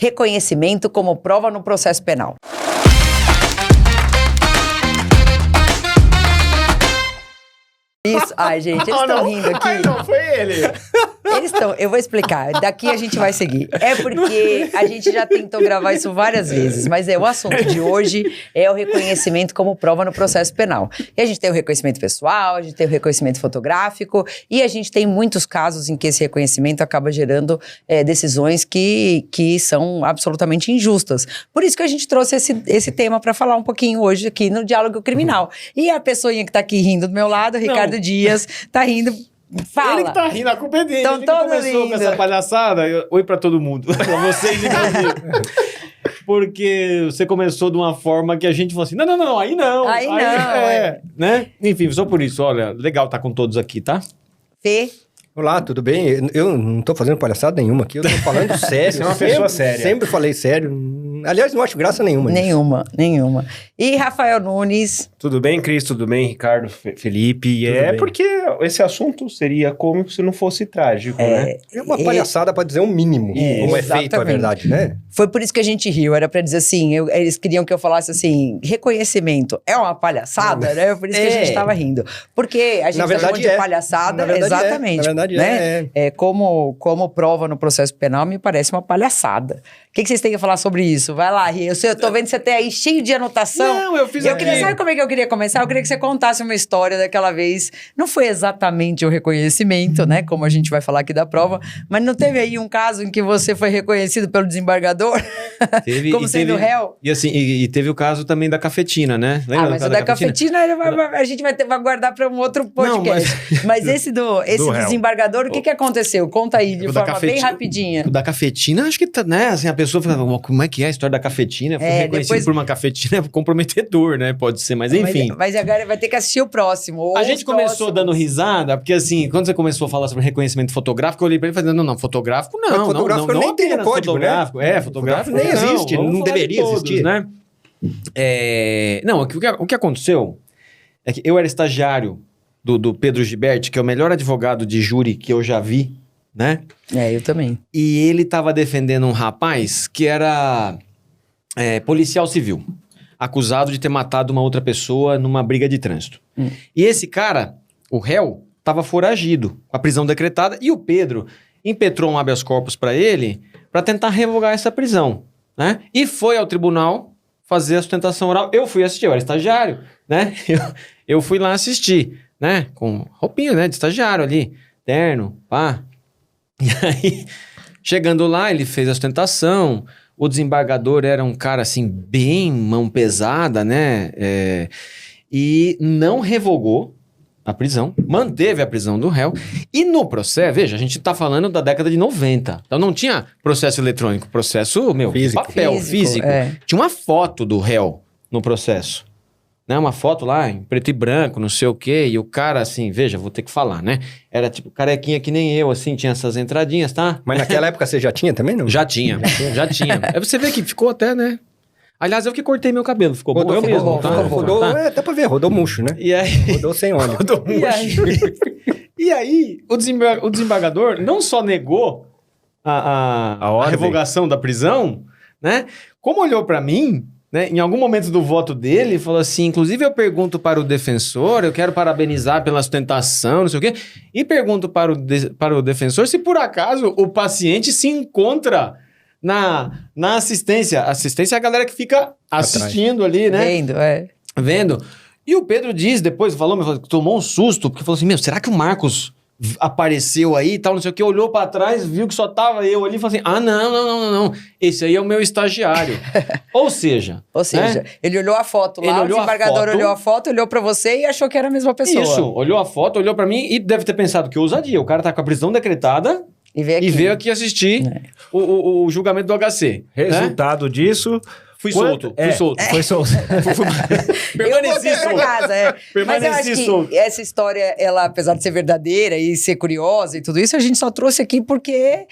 reconhecimento como prova no processo penal. Isso, ai gente, eles estão rindo aqui. Ai, não, foi ele. Eles estão, eu vou explicar, daqui a gente vai seguir. É porque a gente já tentou gravar isso várias vezes, mas o assunto de hoje é o reconhecimento como prova no processo penal. E a gente tem o reconhecimento pessoal, a gente tem o reconhecimento fotográfico, e a gente tem muitos casos em que esse reconhecimento acaba gerando decisões que são absolutamente injustas. Por isso que a gente trouxe esse tema para falar um pouquinho hoje aqui no Diálogo Criminal. E a pessoinha que está aqui rindo do meu lado, Ricardo Dias, tá rindo. Fala. Ele que tá rindo, a culpa é dele. Então, ele que começou com essa palhaçada. Oi pra todo mundo. Pra vocês e meus Porque você começou de uma forma que a gente falou assim, não, aí não. Aí não. Né? Enfim, só por isso, olha, legal estar com todos aqui, tá? Fê. Olá, tudo bem? Eu não tô fazendo palhaçada nenhuma aqui, eu tô falando sério. Você é uma pessoa séria. Sempre falei sério. Aliás, não acho graça nenhuma. Nenhuma. E Rafael Nunes. Tudo bem, Cris? Tudo bem, Ricardo, Felipe? E bem. Porque esse assunto seria cômico se não fosse trágico, né? É uma palhaçada pra dizer um mínimo, como é feito a verdade, né? Foi por isso que a gente riu, era pra dizer assim, eles queriam que eu falasse assim, reconhecimento é uma palhaçada, né? Por isso que a gente tava rindo. Porque a gente tá chamando de palhaçada, exatamente. Na verdade né? Como prova no processo penal, me parece uma palhaçada. O que vocês têm a falar sobre isso? Vai lá, Ri. Eu tô vendo que você tem aí cheio de anotação. Não, eu fiz aqui. Sabe como é que eu queria começar? Eu queria que você contasse uma história daquela vez. Não foi exatamente o reconhecimento, né? Como a gente vai falar aqui da prova. Mas não teve aí um caso em que você foi reconhecido pelo desembargador? Teve, como sendo réu? E assim, e teve o caso também da cafetina, né? Lembra mas o da cafetina a gente vai guardar para um outro podcast. Não, mas esse do desembargador, o que aconteceu? Conta aí de forma bem rapidinha. O da cafetina, acho que, né? Assim, a pessoa fala, como é que é a história da cafetina? Foi reconhecido por uma cafetina, é comprometedor, né? Pode ser, mas enfim. Mas agora vai ter que assistir o próximo. A gente começou dando risada, porque assim, quando você começou a falar sobre reconhecimento fotográfico, eu olhei pra ele e falei, não, fotográfico não. Fotográfico nem tem no código, fotográfico, né? Fotográfico nem existe, não deveria existir. Né? Não, o que aconteceu é que eu era estagiário do Pedro Giberti, que é o melhor advogado de júri que eu já vi, né? Eu também. E ele tava defendendo um rapaz que era policial civil, acusado de ter matado uma outra pessoa numa briga de trânsito. E esse cara, o réu, tava foragido, com a prisão decretada, e o Pedro impetrou um habeas corpus para ele para tentar revogar essa prisão, né? E foi ao tribunal fazer a sustentação oral. Eu fui assistir, eu era estagiário, né? Eu fui lá assistir, né? Com roupinha, né? De estagiário ali, terno, pá. E aí, chegando lá, ele fez a sustentação. O desembargador era um cara, assim, bem mão pesada, né? E não revogou a prisão, manteve a prisão do réu. E no processo, veja, a gente tá falando da década de 90. Então não tinha processo eletrônico, processo, físico. Papel, físico. Tinha uma foto do réu no processo. Né? Uma foto lá em preto e branco, não sei o quê. E o cara, assim, veja, vou ter que falar, né? Era tipo carequinha que nem eu, assim, tinha essas entradinhas, tá? Mas naquela época você já tinha também, não? Já tinha. Aí você vê que ficou até, né? Aliás, eu que cortei meu cabelo, ficou bom. Rodou, dá pra ver, rodou murcho, né? E aí... Rodou sem óleo. Rodou murcho. E aí, o desembargador não só negou a revogação da prisão, né? Como olhou pra mim, né? Em algum momento do voto dele, falou assim, inclusive eu pergunto para o defensor, eu quero parabenizar pela sustentação, não sei o quê, e pergunto para o defensor se por acaso o paciente se encontra na assistência. Assistência é a galera que fica assistindo ali, né? Vendo. E o Pedro diz depois, tomou um susto, porque falou assim, será que o Marcos apareceu aí e tal, não sei o que, olhou pra trás, viu que só tava eu ali, falou assim, não, esse aí é o meu estagiário. Ou seja, né? Ele olhou a foto lá, o desembargador olhou a foto, olhou pra você e achou que era a mesma pessoa. Isso, olhou a foto, olhou pra mim e deve ter pensado que ousadia, o cara tá com a prisão decretada e veio aqui assistir o julgamento do HC. Resultado disso... Fui solto. Foi solto. Eu voltei pra casa, Mas eu acho que essa história, ela, apesar de ser verdadeira e ser curiosa e tudo isso, a gente só trouxe aqui porque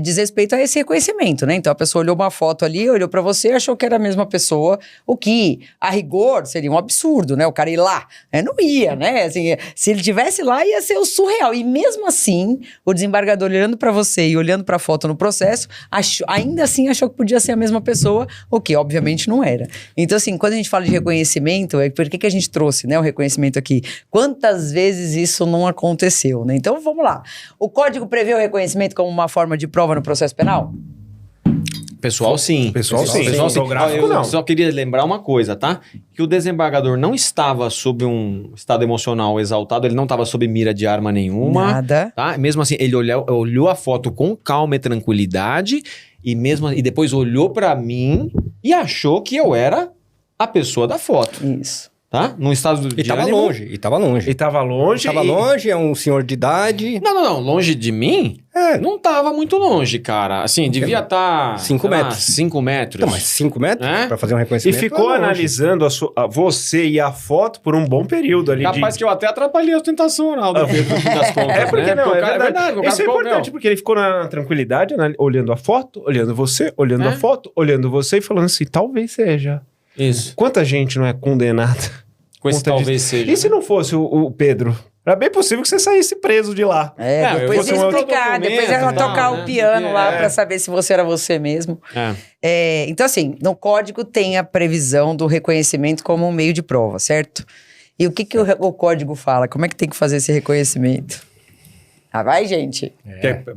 diz respeito a esse reconhecimento, né? Então, a pessoa olhou uma foto ali, olhou pra você, achou que era a mesma pessoa, o que, a rigor, seria um absurdo, né? O cara ir lá. Não ia, né? Assim, se ele tivesse lá, ia ser o surreal. E mesmo assim, o desembargador olhando pra você e olhando pra foto no processo, ainda assim achou que podia ser a mesma pessoa, o que, obviamente, não era. Então, assim, quando a gente fala de reconhecimento, por que a gente trouxe, né, o reconhecimento aqui? Quantas vezes isso não aconteceu, né? Então, vamos lá. O Código prevê o reconhecimento como uma forma de prova no processo penal? Pessoal, sim. Pessoal, sim. Fotográfico, Eu não. Só queria lembrar uma coisa, tá? Que o desembargador não estava sob um estado emocional exaltado, ele não estava sob mira de arma nenhuma. Nada. Tá? Mesmo assim, ele olhou a foto com calma e tranquilidade e depois olhou pra mim e achou que eu era a pessoa da foto. Isso. Tá? Num estado de E tava ânimo. longe, e tava longe. E tava longe. Tava longe, é um senhor de idade. Não. Longe de mim? Não tava muito longe, cara. Assim, devia estar... 5 metros. 5 metros. Então, mas 5 metros pra fazer um E reconhecimento. ficou é longe. analisando você e a foto por um bom período ali. Capaz que eu até atrapalhei a ostentação oral das contas, É porque né? não, Porque é o cara- verdade. o cara Isso é ficou, importante, porque ele ficou na tranquilidade, olhando a foto, olhando você, olhando É. a foto, olhando você e falando assim, talvez seja. Isso. Quanta gente não é condenada? Com esse Conta talvez disso. seja. E se não fosse o Pedro? Era bem possível que você saísse preso de lá. Depois fosse ia um outro explicar, depois documento ia e tal, tocar né? o piano lá É. pra saber se você era você mesmo. É. Então, assim, no código tem a previsão do reconhecimento como um meio de prova, certo? E o que o código fala? Como é que tem que fazer esse reconhecimento? Vai, gente.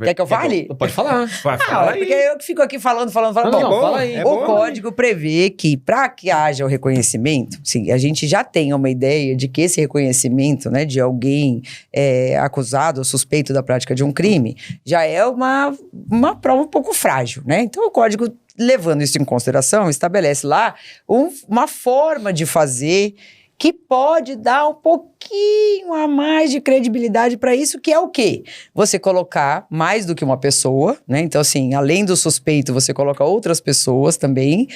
Quer que eu fale? Pode falar. Vai, fala aí. Porque eu que fico aqui falando. Não, Bom, fala aí. é o bom. código prevê que, para que haja o reconhecimento, sim, a gente já tem uma ideia de que esse reconhecimento, né, de alguém acusado ou suspeito da prática de um crime, já é uma prova um pouco frágil, né? Então, o código, levando isso em consideração, estabelece lá uma forma de fazer que pode dar um pouquinho a mais de credibilidade para isso, que é o quê? Você colocar mais do que uma pessoa, né? Então, assim, além do suspeito, você coloca outras pessoas também,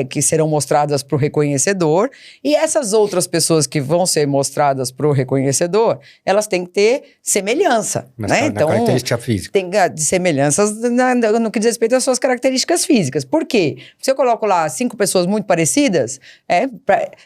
que serão mostradas para o reconhecedor, e essas outras pessoas que vão ser mostradas para o reconhecedor, elas têm que ter semelhança, Mas né? na característica física. Tem de semelhanças no que diz respeito às suas características físicas. Por quê? Se eu coloco lá 5 pessoas muito parecidas,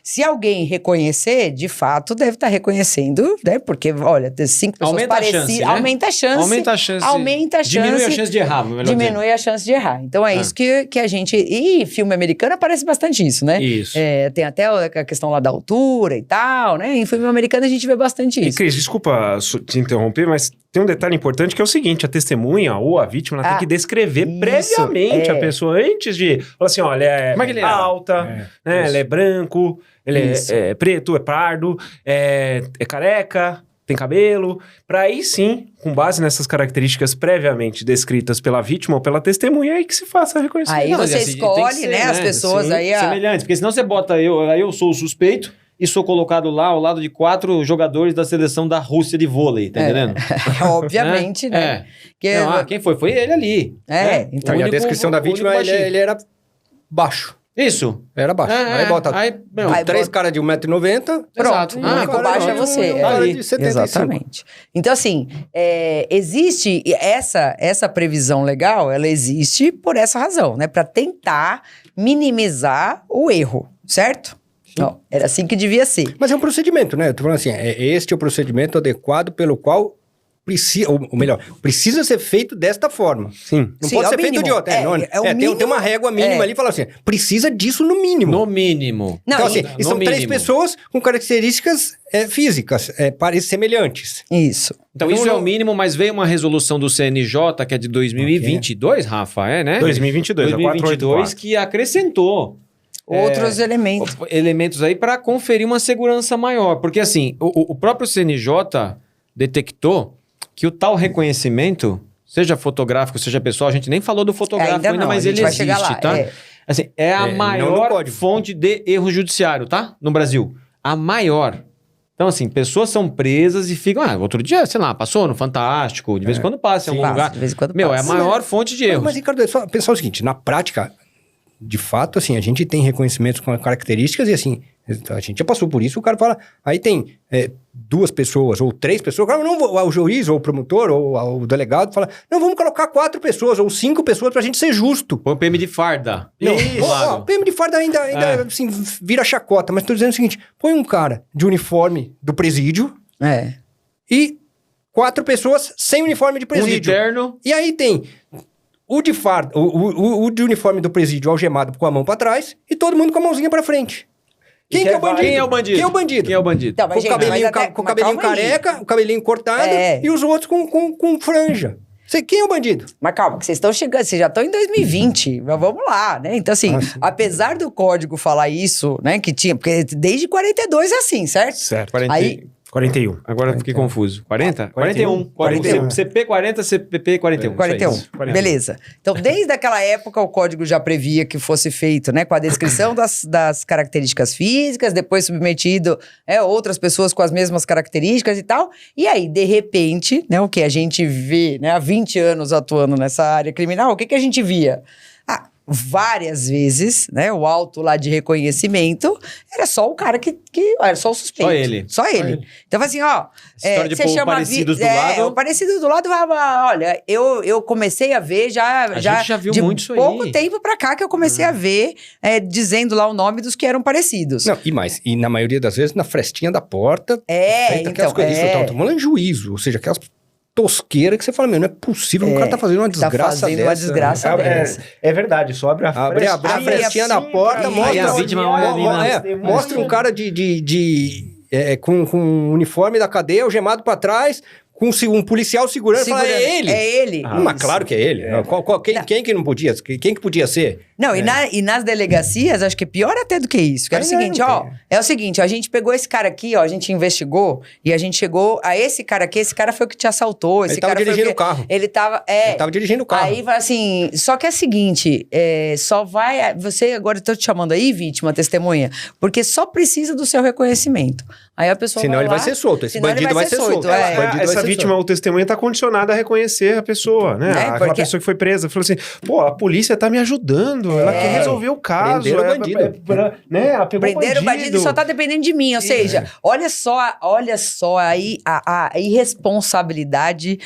se alguém reconhecer, de fato, deve estar reconhecendo, né? Porque, olha, ter 5 pessoas Aumenta a chance, parecidas, né? aumenta a chance. Aumenta a chance. Aumenta a chance. Diminui a chance de errar, melhor dizendo. Diminui a chance de errar. Então, é isso que a gente... E filme americano aparece bastante isso, né? Isso. Tem até a questão lá da altura e tal, né? Em filme americano a gente vê bastante E, isso. Cris, desculpa te interromper, mas tem um detalhe importante que é o seguinte, a testemunha ou a vítima, ela tem que descrever isso, previamente a pessoa antes de... Falar assim, olha, Como é que ele era? alta, né, ela é branco, ele Isso. é preto, é pardo, é careca, tem cabelo. Pra aí sim, com base nessas características previamente descritas pela vítima ou pela testemunha, aí que se faça a reconhecimento. Aí Não, mas você assim, tem escolhe, que ser, né, as pessoas Sim, aí... semelhantes, porque senão você bota aí eu sou o suspeito e sou colocado lá ao lado de 4 jogadores da seleção da Rússia de vôlei, tá entendendo? Obviamente, né? Que- Não, quem foi? Foi ele ali. Então, E a único- descrição da o vítima, único baixinho. ele era baixo. Isso. Era baixo. Aí bota Aí, meu, Aí 3 bota- caras de 1,90 m. Exato. O único baixo é você. Um cara ali. de 75. Exatamente. Então, assim, existe essa previsão legal, ela existe por essa razão, né? Para tentar minimizar o erro, certo? Não, era assim que devia ser. Mas é um procedimento, né? Eu tô falando assim, este é o procedimento adequado pelo qual precisa, ou melhor, precisa ser feito desta forma. Sim. Não Sim, pode é o ser feito mínimo. de outra. Tem uma régua mínima ali e fala assim, precisa disso no mínimo. no mínimo. Não, Então, assim, e- e são no 3 mínimo. pessoas com características físicas, semelhantes. Isso. Então, isso é o mínimo, mas veio uma resolução do CNJ, que é de 2022, Rafa, né? 2022, a 2022, 484. que acrescentou Outros elementos. elementos aí para conferir uma segurança maior. Porque, assim, o próprio CNJ detectou que o tal reconhecimento, seja fotográfico, seja pessoal, a gente nem falou do fotográfico Ainda ainda, não, mas a gente ele vai existe, chegar lá, tá? Assim, é a não no maior código. fonte de erro judiciário, tá? No Brasil. A maior. Então, assim, pessoas são presas e ficam... outro dia, sei lá, passou no Fantástico, de vez em quando passa em algum Passa, lugar. de vez em quando Meu, passa. é a maior fonte de erros. Mas, Ricardo, é só pensar o seguinte, na prática, de fato, assim, a gente tem reconhecimentos com características e, assim, a gente já passou por isso, o cara fala, aí tem 2 pessoas ou 3 pessoas, o juiz ou o promotor ou o delegado fala, não, vamos colocar 4 pessoas ou 5 pessoas pra gente ser justo. Põe o PM de farda. Não, PM de farda ainda assim, vira chacota, mas tô dizendo o seguinte, põe um cara de uniforme do presídio e 4 pessoas sem uniforme de presídio. Um de terno. E aí tem o de farda, o de uniforme do presídio algemado com a mão pra trás e todo mundo com a mãozinha pra frente. Quem é o bandido? Quem é o bandido? Quem é o bandido? Quem é o bandido? Então, mas, Com o cabelinho calma aí. careca, o cabelinho cortado e os outros com franja. Quem é o bandido? Mas calma, que vocês estão chegando, vocês já estão em 2020, mas vamos lá, né? Então, assim, apesar do código falar isso, né, que tinha, porque desde 42 é assim, certo? Certo. Aí, 41. Agora eu fiquei confuso. 40? 41. 41. CP 40, CPP 41. 41. Isso aí. Beleza. Então, desde aquela época, o código já previa que fosse feito, né, com a descrição das características físicas, depois submetido outras pessoas com as mesmas características e tal. E aí, de repente, né, o que a gente vê, né, há 20 anos atuando nessa área criminal, o que a gente via? Várias vezes, né, o auto lá de reconhecimento era só o cara que era só o suspeito. Só ele. Então, assim, História de você chama parecidos do lado. O parecido do lado, olha, eu comecei a ver A gente já viu de muito isso aí. pouco tempo pra cá que eu comecei a ver, dizendo lá o nome dos que eram parecidos. Não, e na maioria das vezes na frestinha da porta. Feita aquelas coisas. Isso, tô falando em juízo, ou seja, aquelas tosqueira que você fala, não é possível, o cara tá fazendo uma desgraça dessa. Uma desgraça dessa. É verdade, só abre a frestinha da porta, mostra a vítima, olha ali, mostra um cara com uniforme da cadeia, algemado pra trás, com um policial segurando e fala, é ele? É ele. Mas claro que é ele. Quem que não podia? Quem que podia ser? Não, e nas delegacias, acho que é pior até do que isso. Que era o seguinte, é o seguinte, a gente pegou esse cara aqui, a gente investigou, e a gente chegou a esse cara aqui, esse cara foi o que te assaltou, Ele tava dirigindo o carro. Ele tava dirigindo o carro. Aí, assim, só que é o seguinte, só vai, você agora eu tô te chamando aí, vítima, testemunha, porque só precisa do seu reconhecimento. Aí a pessoa senão ele vai ser solto, esse bandido vai ser solto. Essa vítima ou testemunha tá condicionada a reconhecer a pessoa, né? Aquela pessoa que foi presa, falou assim, pô, a polícia tá me ajudando, ela quer resolver o caso. Prenderam o bandido. Prenderam o bandido e só tá dependendo de mim, ou seja, olha só aí a irresponsabilidade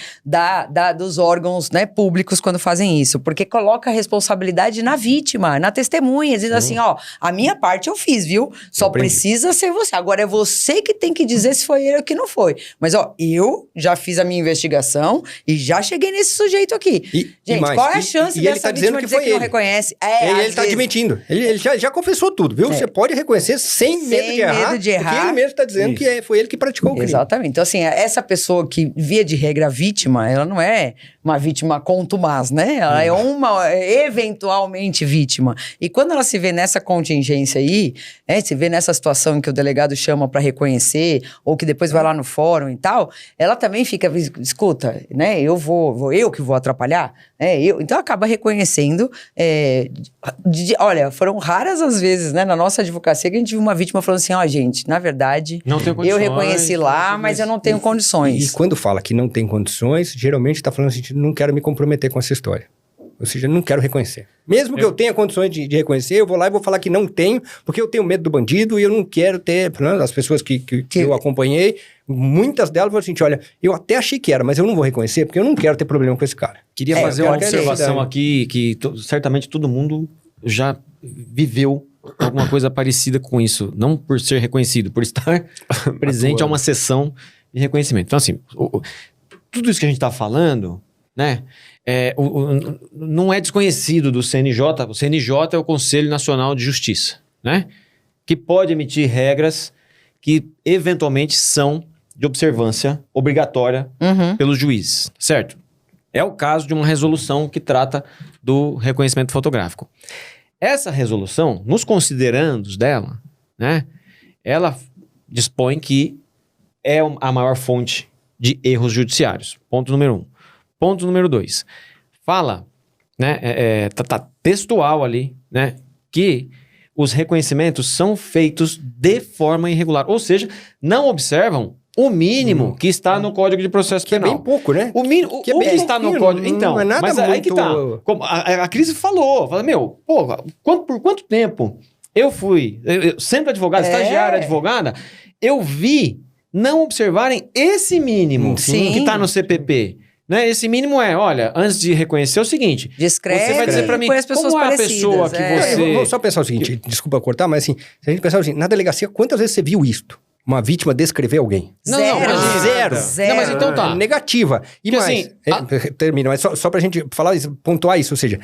dos órgãos, né, públicos quando fazem isso, porque coloca a responsabilidade na vítima, na testemunha, dizendo assim, a minha parte eu fiz, viu? Só precisa ser você. Agora é você que tem que dizer se foi ele ou que não foi. Mas, eu já fiz a minha investigação e já cheguei nesse sujeito aqui. Gente, qual é a chance dessa vítima dizer que não reconhece? Ele tá admitindo. Ele já confessou tudo, viu? Você pode reconhecer sem medo de errar. Porque ele mesmo tá dizendo que foi ele que praticou o crime. Exatamente. Então, assim, essa pessoa que, via de regra, vítima, ela não é uma vítima contumaz, né? Ela é uma, eventualmente, vítima. E quando ela se vê nessa contingência aí, se vê nessa situação em que o delegado chama para reconhecer, ou que depois vai lá no fórum e tal, ela também fica, escuta, né? Eu que vou atrapalhar? Então, acaba reconhecendo. Olha, foram raras as vezes, né, na nossa advocacia, que a gente viu uma vítima falando assim, gente, na verdade, não tenho condições, eu reconheci lá, mas eu não tenho condições. E quando fala que não tem condições, geralmente tá falando assim, não quero me comprometer com essa história. Ou seja, não quero reconhecer. Mesmo que eu tenha condições de reconhecer, eu vou lá e vou falar que não tenho, porque eu tenho medo do bandido e eu não quero ter... As pessoas que eu acompanhei, muitas delas falaram assim, olha, eu até achei que era, mas eu não vou reconhecer, porque eu não quero ter problema com esse cara. Queria fazer uma observação aqui, que certamente todo mundo já viveu alguma coisa parecida com isso. Não por ser reconhecido, por estar presente a uma sessão de reconhecimento. Então, assim, tudo isso que a gente está falando, né, não é desconhecido do CNJ. O CNJ é o Conselho Nacional de Justiça, né, que pode emitir regras que eventualmente são de observância obrigatória pelos juízes, certo? É o caso de uma resolução que trata do reconhecimento fotográfico. Essa resolução, nos considerandos dela, né, ela dispõe que é a maior fonte de erros judiciários. Ponto número 1. Ponto número 2. Fala, né, tá textual ali, né, que os reconhecimentos são feitos de forma irregular. Ou seja, não observam o mínimo que está no Código de Processo Que é Penal. bem pouco, né? O mínimo, Que é o que bem está no pouquinho, Código... não Então, é nada mas aí que tá. muito- Como a Cris falou, meu, pô, por quanto tempo eu fui, sendo advogado, estagiário, advogada, eu vi não observarem esse mínimo Sim. que está no CPP. Né? Esse mínimo é, olha, antes de reconhecer é o seguinte, Descreve você vai dizer pra mim, com as pessoas como é a parecidas, pessoa que você... Eu vou só pensar o seguinte, desculpa cortar, mas assim, se a gente pensar assim, na delegacia, quantas vezes você viu isto? Uma vítima descrever alguém? Não, Zero. Zero. Zero. Não, mas então tá. Negativa. E Porque mais, assim, termina, mas só pra gente falar isso, pontuar isso, ou seja,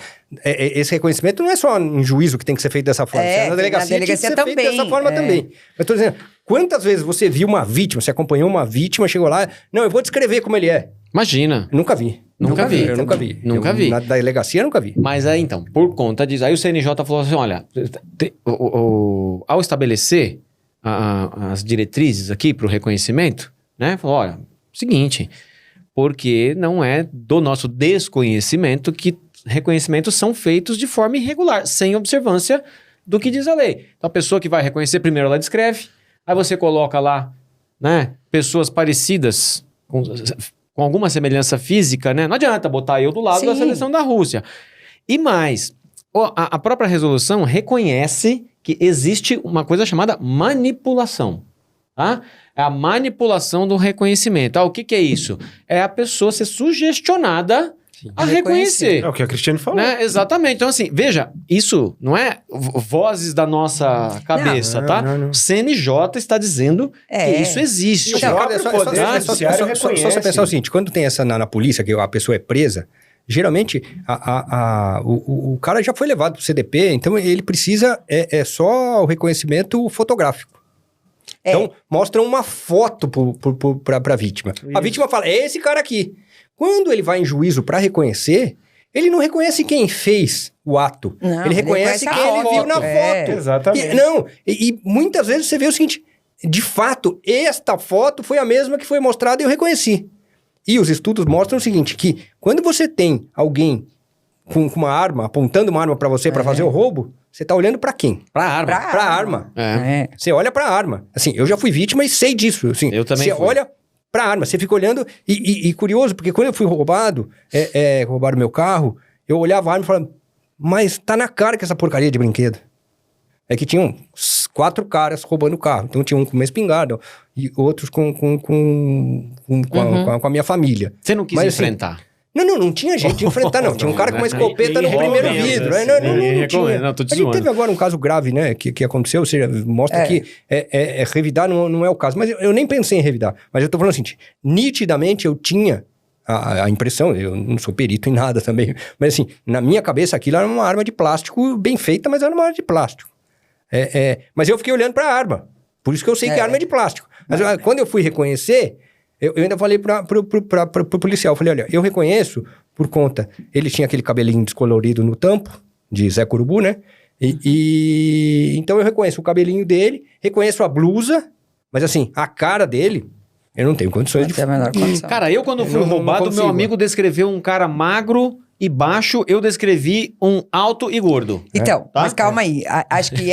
esse reconhecimento não é só em juízo que tem que ser feito dessa forma, É, na delegacia, na delegacia tem que ser feito também, dessa forma também. Mas tô dizendo, quantas vezes você viu uma vítima, você acompanhou uma vítima, chegou lá, não, eu vou descrever como ele é. Imagina. Nunca vi. Nunca vi. Eu nunca vi. Nunca vi. Na delegacia, eu nunca vi. Mas aí, então, por conta disso, aí o CNJ falou assim, olha, ao estabelecer as diretrizes aqui para o reconhecimento, né, falou, olha, seguinte, porque não é do nosso desconhecimento que reconhecimentos são feitos de forma irregular, sem observância do que diz a lei. Então, a pessoa que vai reconhecer, primeiro ela descreve, aí você coloca lá, né, pessoas parecidas com alguma semelhança física, né? Não adianta botar eu do lado da Sim. seleção da Rússia. E mais, a própria resolução reconhece que existe uma coisa chamada manipulação, tá? É a manipulação do reconhecimento. O que é isso? É a pessoa ser sugestionada a reconhecer. É o que a Cristiane falou. Né? Exatamente. Então, assim, veja, isso não é vozes da nossa cabeça, tá? não. O CNJ está dizendo que isso existe. o próprio Poder Judiciário Só você reconhece. pensar o seguinte, quando tem essa na polícia, que a pessoa é presa, geralmente o cara já foi levado pro CDP, então ele precisa só o reconhecimento fotográfico. Então, mostra uma foto pra vítima. A vítima fala, é esse cara aqui. Quando ele vai em juízo para reconhecer, ele não reconhece quem fez o ato. Não, ele reconhece a quem ele foto. viu na foto. Exatamente. E muitas vezes você vê o seguinte, de fato, esta foto foi a mesma que foi mostrada e eu reconheci. E os estudos mostram o seguinte, que quando você tem alguém com uma arma, apontando uma arma para você para fazer o roubo, você tá olhando para quem? Pra arma. Pra arma. É. Você olha pra arma. Assim, eu já fui vítima e sei disso. Assim, Eu também Você fui. olha pra arma, você fica olhando e curioso, porque quando eu fui roubado, roubaram meu carro, eu olhava a arma e falava, mas tá na cara que essa porcaria é de brinquedo. É que tinham 4 caras roubando o carro. Então tinha um com uma espingarda e outros com a minha família. Você não quis Mas, assim, enfrentar. Não tinha jeito de enfrentar, não. Tinha um cara com uma escopeta no primeiro vidro. Não tinha. Não, tô te A gente zoando. teve agora um caso grave, né, que aconteceu, ou seja, mostra que revidar não é o caso. Mas eu nem pensei em revidar. Mas eu tô falando assim, nitidamente eu tinha a impressão, eu não sou perito em nada também, mas assim, na minha cabeça aquilo era uma arma de plástico bem feita, mas era uma arma de plástico. Mas eu fiquei olhando para a arma. Por isso que eu sei que a arma é de plástico. Mas quando eu fui reconhecer, eu ainda falei pro policial, eu falei, olha, eu reconheço por conta, ele tinha aquele cabelinho descolorido no tampo, de Zé Curubu, né? Então eu reconheço o cabelinho dele, reconheço a blusa, mas assim, a cara dele, eu não tenho condições de... Tem a menor condição. Cara, eu quando fui não roubado, consigo. meu amigo descreveu um cara magro e baixo, eu descrevi um alto e gordo. Então, Tá? mas calma aí. Acho que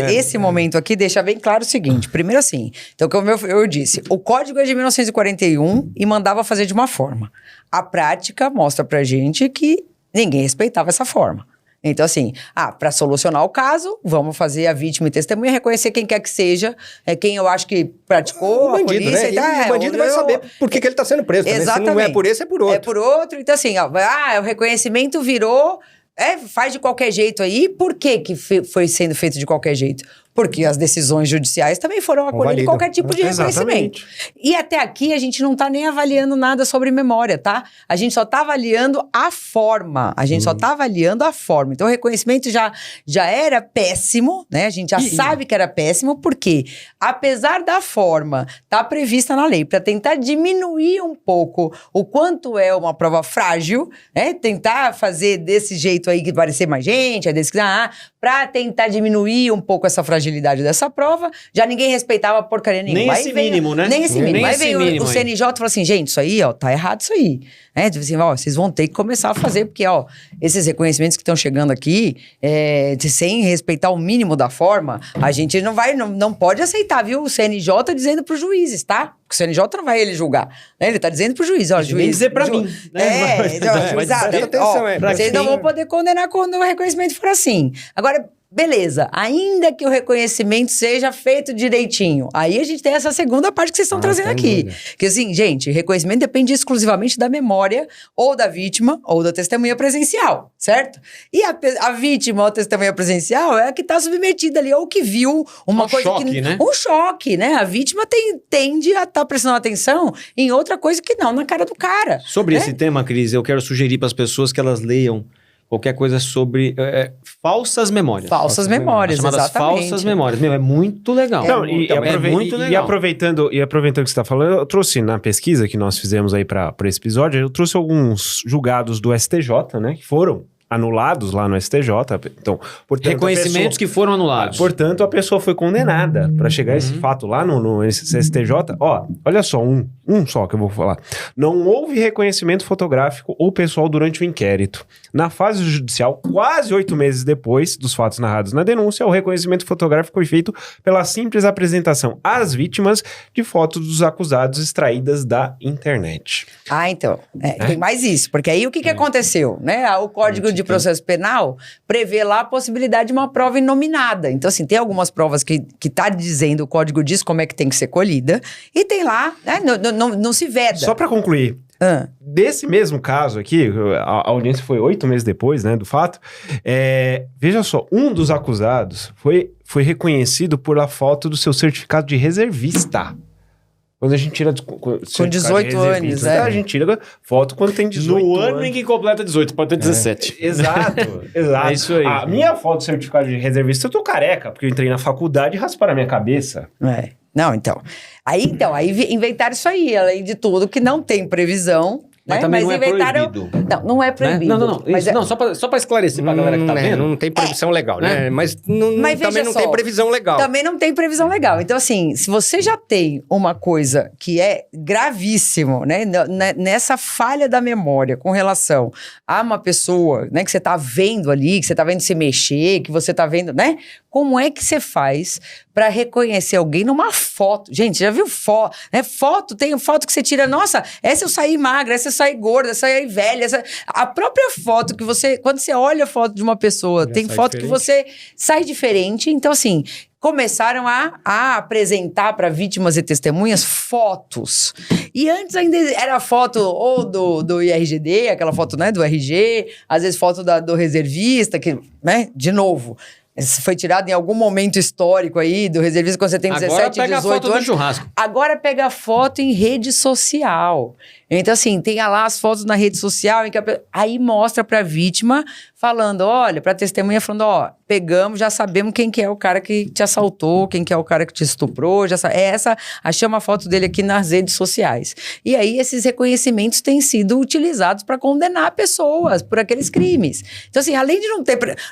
esse momento aqui deixa bem claro o seguinte. Primeiro assim, então como eu disse, o código é de 1941 e mandava fazer de uma forma. A prática mostra pra gente que ninguém respeitava essa forma. Então assim, para solucionar o caso, vamos fazer a vítima e testemunha, reconhecer quem quer que seja, quem eu acho que praticou, O bandido, a polícia né? e tal. E o bandido vai saber por que ele tá sendo preso. Também. Exatamente. Se não é por esse, é por outro. É por outro. Então, assim, o reconhecimento virou. Faz de qualquer jeito aí. Por que foi sendo feito de qualquer jeito? Porque as decisões judiciais também foram acolhendo Validam. qualquer tipo de reconhecimento. E até aqui a gente não tá nem avaliando nada sobre memória, tá? A gente só tá avaliando a forma. A gente só tá avaliando a forma. Então o reconhecimento já era péssimo, né? A gente já sabe que era péssimo, porque apesar da forma tá prevista na lei para tentar diminuir um pouco o quanto é uma prova frágil, né? Tentar fazer desse jeito aí que parecer mais gente, para tentar diminuir um pouco essa fragilidade. fragilidade dessa prova, já ninguém respeitava porcaria nenhuma. Nem Aí esse veio- mínimo, né? Nem esse mínimo. Nem Aí esse veio mínimo o aí. CNJ e falou assim, gente, isso aí, ó, tá errado isso aí. Tipo assim, ó, vocês vão ter que começar a fazer, porque, ó, esses reconhecimentos que estão chegando aqui, sem respeitar o mínimo da forma, a gente não pode aceitar, viu? O CNJ dizendo pros juízes, tá? Porque o CNJ não vai ele julgar, né? Ele tá dizendo pro juiz, ó, Nem juiz... dizer pra mim, né? Juizada, presta atenção, vocês não vão poder condenar quando o reconhecimento for assim. Agora, beleza, ainda que o reconhecimento seja feito direitinho, aí a gente tem essa segunda parte que vocês estão trazendo sem aqui. dúvida. Que assim, gente, reconhecimento depende exclusivamente da memória ou da vítima ou da testemunha presencial, certo? E a vítima ou a testemunha presencial é a que está submetida ali, ou que viu uma coisa choque, que... né? Um choque, né? A vítima tende a estar prestando atenção em outra coisa que não na cara do cara. Sobre né? esse tema, Cris, eu quero sugerir para as pessoas que elas leiam qualquer coisa sobre falsas memórias. Falsas memórias, Chamadas exatamente. falsas memórias. Meu, é muito legal. Não, é muito legal. E aproveitando o que você está falando, eu trouxe na pesquisa que nós fizemos aí para esse episódio, eu trouxe alguns julgados do STJ, né, que foram anulados lá no STJ. Então, portanto, Reconhecimentos que foram anulados. Portanto, a pessoa foi condenada para chegar a esse fato lá no STJ. Ó, olha só, um só que eu vou falar. Não houve reconhecimento fotográfico ou pessoal durante o inquérito. Na fase judicial, quase 8 meses depois dos fatos narrados na denúncia, o reconhecimento fotográfico foi feito pela simples apresentação às vítimas de fotos dos acusados extraídas da internet. Ah, então. Tem mais isso. Porque aí o que aconteceu? Né? O Código de Processo Penal prevê lá a possibilidade de uma prova inominada. Então, assim, tem algumas provas que tá dizendo, o código diz como é que tem que ser colhida, e tem lá, né? Não se veda. Só para concluir, desse mesmo caso aqui, a audiência foi 8 meses depois, né, do fato, veja só, um dos acusados foi reconhecido por a foto do seu certificado de reservista. Quando a gente tira... Com 18 anos, a gente tira foto quando tem 18 No anos. ano em que completa 18, pode ter 17. Exato, exato. É isso aí. A minha foto de certificado de reservista, eu tô careca, porque eu entrei na faculdade e rasparam a minha cabeça. Não, então. Aí inventaram isso aí, além de tudo, que não tem previsão. Mas né? também não é inventaram... proibido. Não é Né? proibido. Não. Mas Isso, não, só pra esclarecer pra galera que tá vendo. Não tem previsão legal, né? Mas, Mas veja também não só, tem previsão legal. Também não tem previsão legal. Então, assim, se você já tem uma coisa que é gravíssimo, né? Nessa falha da memória com relação a uma pessoa, né? Que você tá vendo ali, que você tá vendo se mexer, que você tá vendo, né? Como é que você faz para reconhecer alguém numa foto? Gente, já viu foto? Né? Foto, tem foto que você tira, nossa, essa eu saí magra, essa eu saí gorda, essa eu saí velha. A própria foto que você... Quando você olha a foto de uma pessoa, tem foto que você sai diferente. Então, assim... Começaram a apresentar para vítimas e testemunhas fotos. E antes ainda era foto ou do IRGD, aquela foto, né, do RG, às vezes foto do reservista, que, né, de novo... Isso foi tirado em algum momento histórico aí do reservista quando você tem 17, Agora pega 18 a foto anos. do churrasco. Agora pega a foto em rede social. Então, assim, tem lá as fotos na rede social, aí mostra pra vítima falando, olha, pra testemunha falando, ó, pegamos, já sabemos quem que é o cara que te assaltou, quem que é o cara que te estuprou, achamos a foto dele aqui nas redes sociais. E aí esses reconhecimentos têm sido utilizados para condenar pessoas por aqueles crimes. Então, assim, além de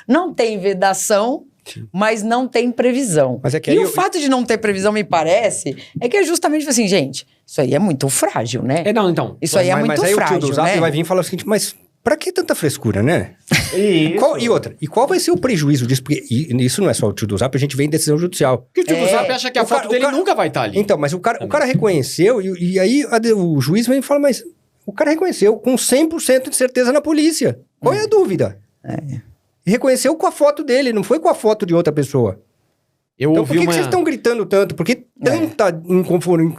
não tem vedação, mas não tem previsão. Mas é que e aí o fato de não ter previsão, me parece, é que é justamente assim, gente, isso aí é muito frágil, né? Não, então. Isso aí é muito mas aí frágil, o tio do Zap né? vai vir e falar o seguinte, mas pra que tanta frescura, né? Isso. E qual vai ser o prejuízo disso? Porque isso não é só o tio do Zap, a gente vem em decisão judicial. Porque o tio do Zap acha que a O foto cara- dele o cara- nunca vai estar ali. Então, mas o cara reconheceu, e aí o juiz vem e fala, mas o cara reconheceu com 100% de certeza na polícia. Qual é a dúvida? E reconheceu com a foto dele, não foi com a foto de outra pessoa. Eu Então ouvi por que vocês estão gritando tanto? Por que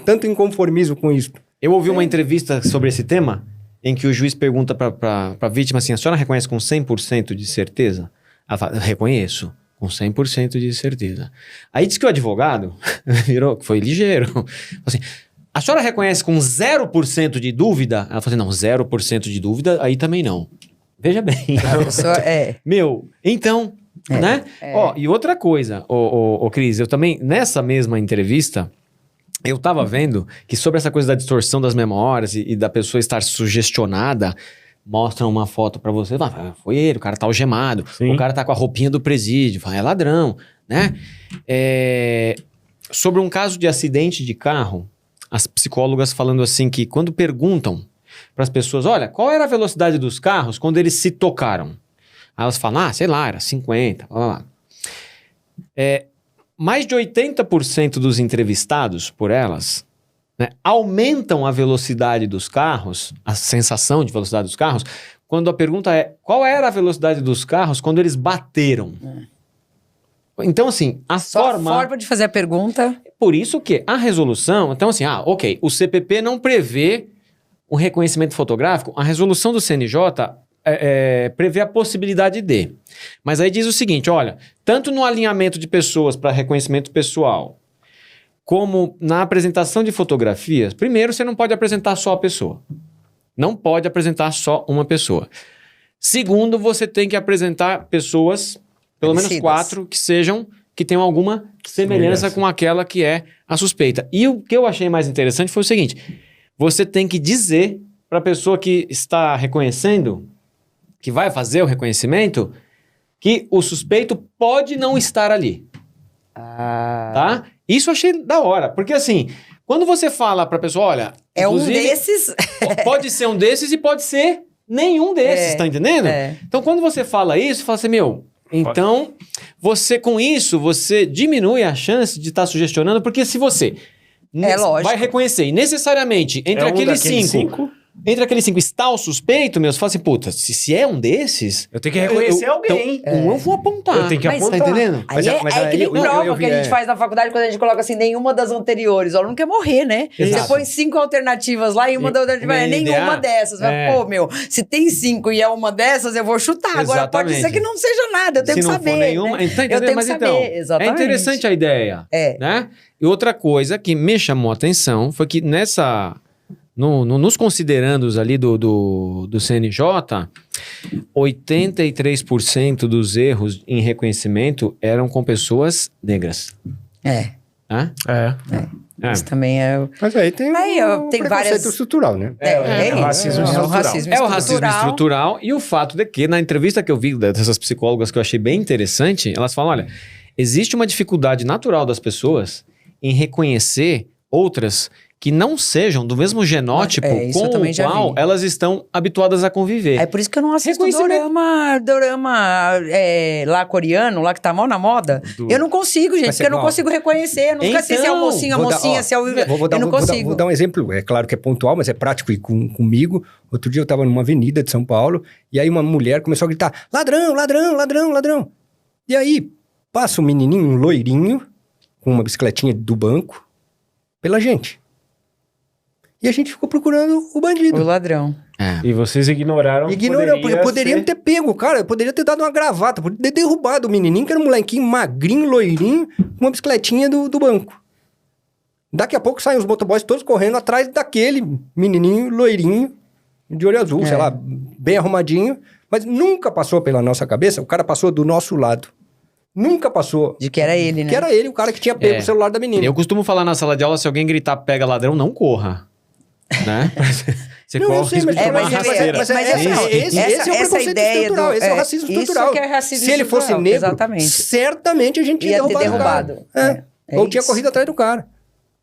tanto inconformismo com isso? Eu ouvi uma entrevista sobre esse tema, em que o juiz pergunta pra vítima assim, a senhora reconhece com 100% de certeza? Ela fala, reconheço, com 100% de certeza. Aí diz que o advogado foi ligeiro. Falou assim, a senhora reconhece com 0% de dúvida? Ela falou assim, não, 0% de dúvida, aí também não. Veja bem. A pessoa, Meu, então, né? Ó, e outra coisa, ô Cris, eu também, nessa mesma entrevista, eu tava vendo que sobre essa coisa da distorção das memórias e da pessoa estar sugestionada, mostram uma foto pra você, fala, foi ele, o cara tá algemado, Sim. o cara tá com a roupinha do presídio, fala, é ladrão, né? Sobre um caso de acidente de carro, as psicólogas falando assim que quando perguntam para as pessoas, olha, qual era a velocidade dos carros quando eles se tocaram? Aí elas falam, sei lá, era 50, blá, blá. Mais de 80% dos entrevistados por elas, né, aumentam a velocidade dos carros, a sensação de velocidade dos carros, quando a pergunta é, qual era a velocidade dos carros quando eles bateram? Então, assim, Só a forma de fazer a pergunta. Por isso que a resolução... Então, assim, ok, o CPP não prevê o reconhecimento fotográfico, a resolução do CNJ prevê a possibilidade de. Mas aí diz o seguinte, olha, tanto no alinhamento de pessoas para reconhecimento pessoal, como na apresentação de fotografias, primeiro, você não pode apresentar só a pessoa. Não pode apresentar só uma pessoa. Segundo, você tem que apresentar pessoas, pelo menos 4, que tenham alguma semelhança com aquela que é a suspeita. E o que eu achei mais interessante foi o seguinte, você tem que dizer para a pessoa que está reconhecendo, que vai fazer o reconhecimento, que o suspeito pode não estar ali. Tá? Isso eu achei da hora, porque assim, quando você fala para a pessoa, olha... É um desses... Pode ser um desses e pode ser nenhum desses, tá entendendo? Então, quando você fala isso, fala assim, então, você com isso, você diminui a chance de estar sugestionando, porque se você vai reconhecer e necessariamente entre aqueles 5... Entre aqueles 5 está o suspeito, você fala assim, puta, se é um desses... Eu tenho que reconhecer alguém. Então, eu vou apontar. Eu tenho que apontar. Tá entendendo? Aí é que nem prova que a gente faz na faculdade quando a gente coloca assim, nenhuma das anteriores. O aluno quer morrer, né? Exato. Você põe 5 alternativas lá e uma das alternativas é nenhuma dessas. Mas, pô, se tem 5 e é uma dessas, eu vou chutar. Agora pode ser que não seja nada, eu tenho que saber. Se não for nenhuma... Né? Então, eu tenho mas que então, saber, exatamente. É interessante a ideia. Né? E outra coisa que me chamou a atenção foi que nos considerandos ali do CNJ, 83% dos erros em reconhecimento eram com pessoas negras. Isso também é... Mas aí tem tem preconceito estrutural, né? É o racismo estrutural. É o racismo estrutural e o fato de que, na entrevista que eu vi dessas psicólogas que eu achei bem interessante, elas falam, olha, existe uma dificuldade natural das pessoas em reconhecer outras que não sejam do mesmo genótipo com o qual elas estão habituadas a conviver. É por isso que eu não assisto dorama lá coreano, lá que tá mal na moda. Eu não consigo, gente, porque eu não consigo reconhecer. Eu nunca sei se é o mocinho, a mocinha, se é o... Eu não consigo. Vou dar um exemplo, é claro que é pontual, mas é prático e comigo. Outro dia eu tava numa avenida de São Paulo, e aí uma mulher começou a gritar, ladrão, ladrão, ladrão, ladrão. E aí passa um menininho, um loirinho, com uma bicicletinha do banco, pela gente. E a gente ficou procurando o bandido. O ladrão. E vocês ignoraram. Porque poderiam ter pego, cara. Eu poderia ter dado uma gravata. Poderia ter derrubado o menininho, que era um molequinho magrinho, loirinho, com uma bicicletinha do banco. Daqui a pouco saem os motoboys todos correndo atrás daquele menininho, loirinho, de olho azul, sei lá, bem arrumadinho. Mas nunca passou pela nossa cabeça, o cara passou do nosso lado. Nunca passou. De que era ele, né? Que era ele, o cara que tinha pego o celular da menina. Eu costumo falar na sala de aula, se alguém gritar pega ladrão, não corra. Né? Você corre o risco de tomar uma rasteira. Mas esse é o preconceito estrutural, esse é o racismo estrutural. Isso que é racismo Se ele fosse negro, certamente a gente ia ter derrubado. Ou tinha corrido atrás do cara.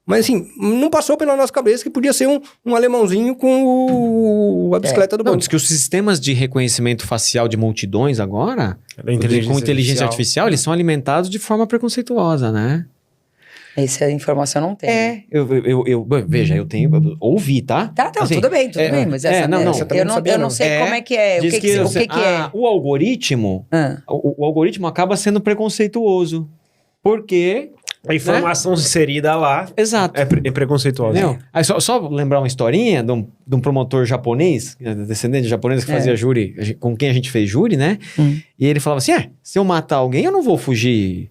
Mas assim, não passou pela nossa cabeça que podia ser um alemãozinho com a bicicleta do banco. Diz que os sistemas de reconhecimento facial de multidões agora, com inteligência artificial, eles são alimentados de forma preconceituosa, né? Essa informação não tem. Veja, eu ouvi, tá? Tá, assim, tudo bem, mas essa eu não sei como é que é. O que é? O algoritmo, o algoritmo acaba sendo preconceituoso. Porque... A informação inserida lá é preconceituosa. Aí só lembrar uma historinha de um promotor japonês, descendente de japonês que fazia júri, com quem a gente fez júri, né? E ele falava assim, se eu matar alguém, eu não vou fugir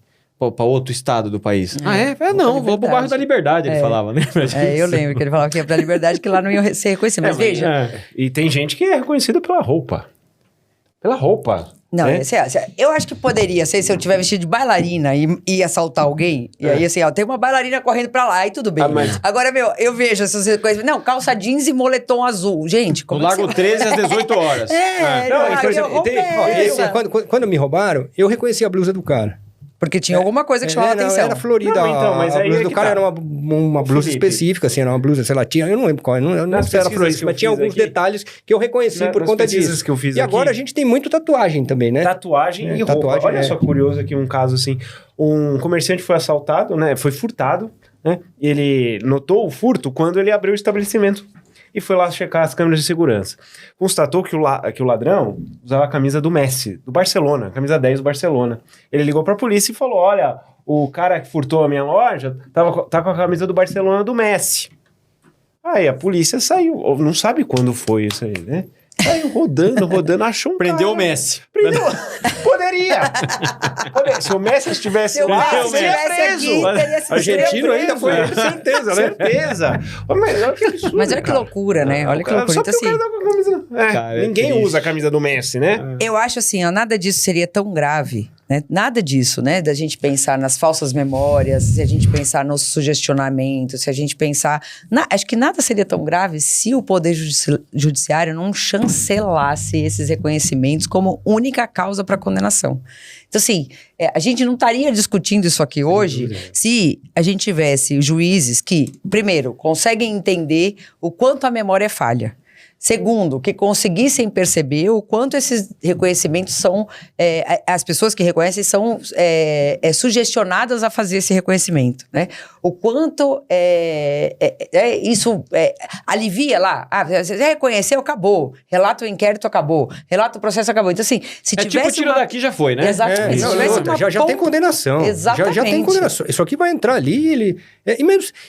para outro estado do país. Não, vou pro bairro da Liberdade, ele falava, né? Eu lembro que ele falava que ia pra Liberdade, que lá não ia ser reconhecido. Mas veja... E tem gente que é reconhecida pela roupa. Pela roupa. Não, né? eu acho que poderia ser se eu tiver vestido de bailarina e assaltar alguém. E aí, assim, ó, tem uma bailarina correndo pra lá, aí tudo bem. Mas... Agora, eu vejo essas coisas. Não, calça jeans e moletom azul. Gente, como No Lago 13 às 18 horas. Não, por exemplo, quando me roubaram, eu reconheci a blusa do cara. Porque tinha alguma coisa que chamava atenção. Era florida. Não, então, mas a aí blusa é do que cara tá. era uma blusa Felipe. específica, assim, era uma blusa, sei lá, tinha, eu não lembro qual, não sei se era florida, mas tinha alguns detalhes que eu reconheci por conta disso. Que eu fiz e agora a gente tem muito tatuagem também, né? Tatuagem e roupa. tatuagem, Olha só que curioso aqui um caso assim. Um comerciante foi assaltado, né? Foi furtado, né? E ele notou o furto quando ele abriu o estabelecimento e foi lá checar as câmeras de segurança. Constatou que o ladrão usava a camisa do Messi, do Barcelona, a camisa 10 do Barcelona. Ele ligou pra polícia e falou, olha, o cara que furtou a minha loja tá com a camisa do Barcelona do Messi. Aí a polícia saiu, não sabe quando foi isso aí, né? Saiu rodando, achou um Prendeu cara. o Messi. Prendeu. Poderia. Se o Messi estivesse lá, seria preso. Argentino ainda foi, certeza, né? Certeza. Mas olha que absurdo. Mas olha que loucura, né? Olha que loucura. Só Então, porque o assim, cara tá com a camisa... Cara, ninguém é triste. usa a camisa do Messi, né? eu acho assim, ó, nada disso seria tão grave, né? Nada disso, né? Da gente pensar nas falsas memórias, se a gente pensar no sugestionamento, se a gente pensar... acho que nada seria tão grave se o Poder Judiciário não chancelasse esses reconhecimentos como única causa para condenação. Então, assim, a gente não estaria discutindo isso aqui hoje se a gente tivesse juízes que, primeiro, conseguem entender o quanto a memória é falha. Segundo, que conseguissem perceber o quanto esses reconhecimentos são... as pessoas que reconhecem são sugestionadas a fazer esse reconhecimento, né? O quanto isso alivia lá. Você reconheceu, acabou. Relata o inquérito, acabou. Relata o processo, acabou. Então, assim, se tivesse tira daqui, já foi, né? Exatamente. Se tivesse uma já tem condenação. Exatamente. Já tem condenação. Isso aqui vai entrar ali,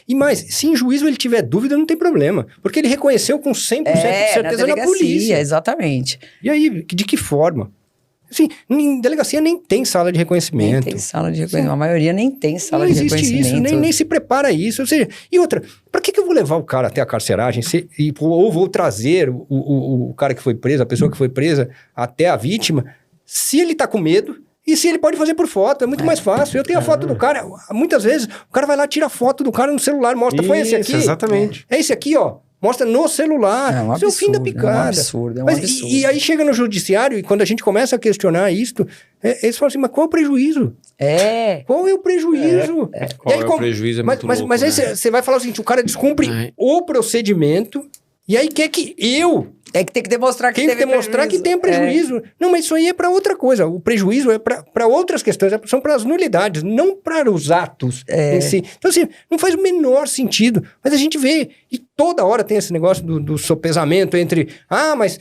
e mais, se em juízo ele tiver dúvida, não tem problema. Porque ele reconheceu com 100% de certeza na polícia. Exatamente. E aí, de que forma? Assim, em delegacia nem tem sala de reconhecimento. Nem tem sala de reconhecimento. A maioria nem tem sala Não de existe reconhecimento. isso, nem se prepara isso. Ou seja, e outra, para que eu vou levar o cara até a carceragem? Ou vou trazer o cara que foi preso, a pessoa que foi presa, até a vítima, se ele tá com medo e se ele pode fazer por foto? É muito mais fácil. Eu tenho a foto do cara. Muitas vezes, o cara vai lá, tira a foto do cara no celular, mostra, foi esse aqui? Exatamente. É esse aqui, ó. Mostra no celular. É um Isso é o fim da picada. É um absurdo, Mas, e aí chega no judiciário e quando a gente começa a questionar isto, eles falam assim, mas qual é o prejuízo? Qual é o prejuízo? Qual é o prejuízo? É muito louco, mas aí né? você vai falar o seguinte, o cara descumpre o procedimento e aí quer que eu... É que tem que demonstrar que Tem que demonstrar que tem prejuízo. Não, mas isso aí é para outra coisa. O prejuízo é para outras questões, são para as nulidades, não para os atos em si. Então, assim, não faz o menor sentido. Mas a gente vê, e toda hora tem esse negócio do sopesamento entre... mas